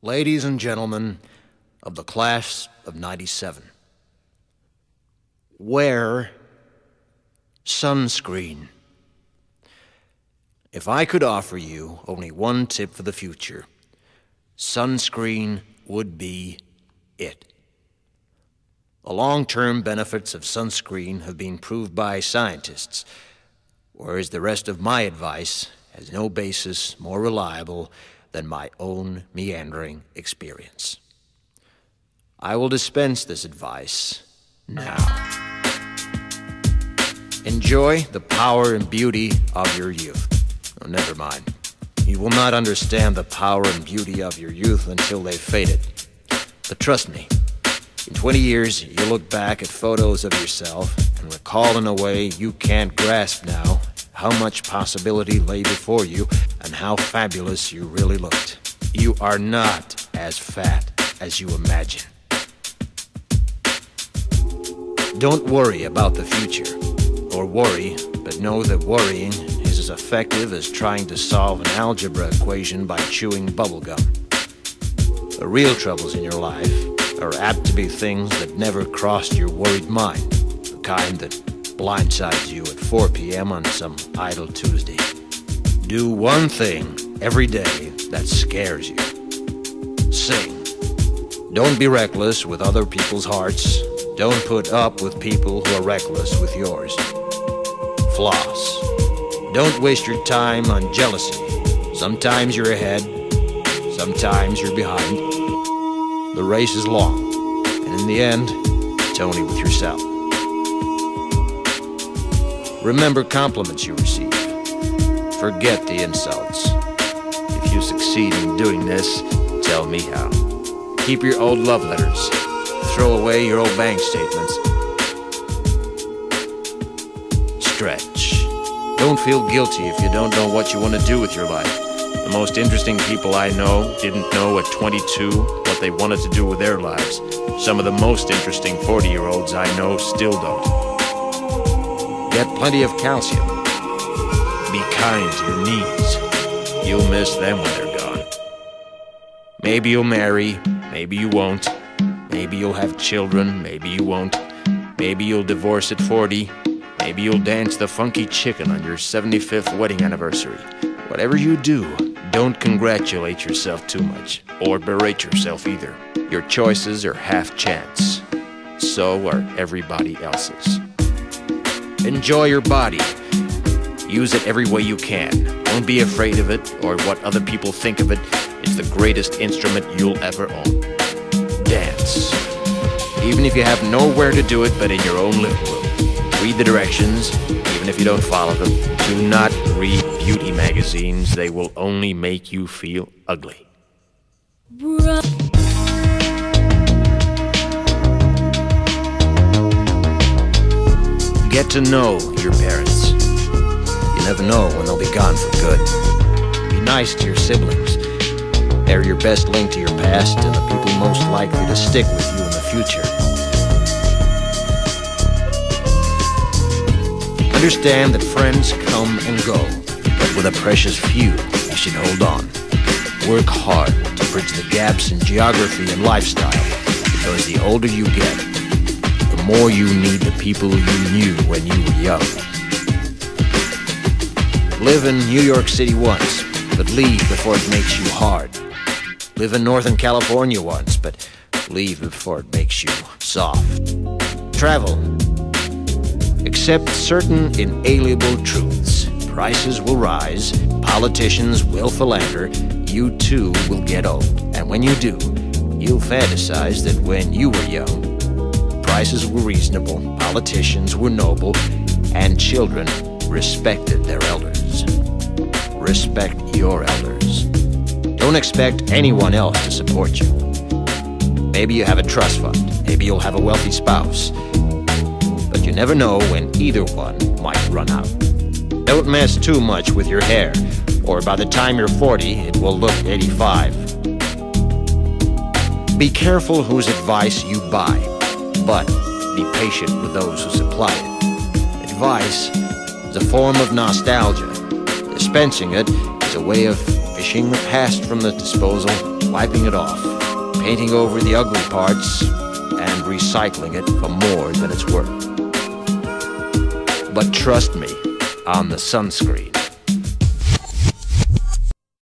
Ladies and gentlemen of the class of '97, wear sunscreen. If I could offer you only one tip for the future, sunscreen would be it. The long-term benefits of sunscreen have been proved by scientists, whereas the rest of my advice has no basis more reliable than my own meandering experience. I will dispense this advice now. Enjoy the power and beauty of your youth. Oh, never mind. You will not understand the power and beauty of your youth until they've faded. But trust me, in 20 years, you'll look back at photos of yourself and recall in a way you can't grasp now how much possibility lay before you and how fabulous you really looked. You are not as fat as you imagine. Don't worry about the future, or worry, but know that worrying is as effective as trying to solve an algebra equation by chewing bubblegum. The real troubles in your life are apt to be things that never crossed your worried mind, the kind that blindsides you at 4 p.m. on some idle Tuesday. Do one thing every day that scares you. Sing. Don't be reckless with other people's hearts. Don't put up with people who are reckless with yours. Floss. Don't waste your time on jealousy. Sometimes you're ahead, sometimes you're behind. The race is long, and in the end, it's only with yourself. Remember compliments you receive. Forget the insults. If you succeed in doing this, tell me how. Keep your old love letters. Throw away your old bank statements. Stretch. Don't feel guilty if you don't know what you want to do with your life. The most interesting people I know didn't know at 22 what they wanted to do with their lives. Some of the most interesting 40-year-olds I know still don't. Get plenty of calcium. Be kind to your knees. You'll miss them when they're gone. Maybe you'll marry, maybe you won't. Maybe you'll have children, maybe you won't. Maybe you'll divorce at 40. Maybe you'll dance the funky chicken on your 75th wedding anniversary. Whatever you do, don't congratulate yourself too much, or berate yourself either. Your choices are half chance. So are everybody else's. Enjoy your body. Use it every way you can. Don't be afraid of it or what other people think of it. It's the greatest instrument you'll ever own. Dance. Even if you have nowhere to do it but in your own living room. Read the directions, even if you don't follow them. Do not read beauty magazines. They will only make you feel ugly. Get to know your parents. You never know when they'll be gone for good. Be nice to your siblings. They're your best link to your past and the people most likely to stick with you in the future. Understand that friends come and go, but with a precious few, you should hold on. Work hard to bridge the gaps in geography and lifestyle, because the older you get, the more you need the people you knew when you were young. Live in New York City once, but leave before it makes you hard. Live in Northern California once, but leave before it makes you soft. Travel. Accept certain inalienable truths. Prices will rise, politicians will philander, you too will get old. And when you do, you'll fantasize that when you were young, prices were reasonable, politicians were noble, and children respected their elders. Respect your elders. Don't expect anyone else to support you. Maybe you have a trust fund, maybe you'll have a wealthy spouse, but you never know when either one might run out. Don't mess too much with your hair, or by the time you're 40, it will look 85. Be careful whose advice you buy, but be patient with those who supply it. Advice is a form of nostalgia. Dispensing it is a way of fishing the past from the disposal wiping it off, painting over the ugly parts, and recycling it for more than it's worth. But trust me on the sunscreen.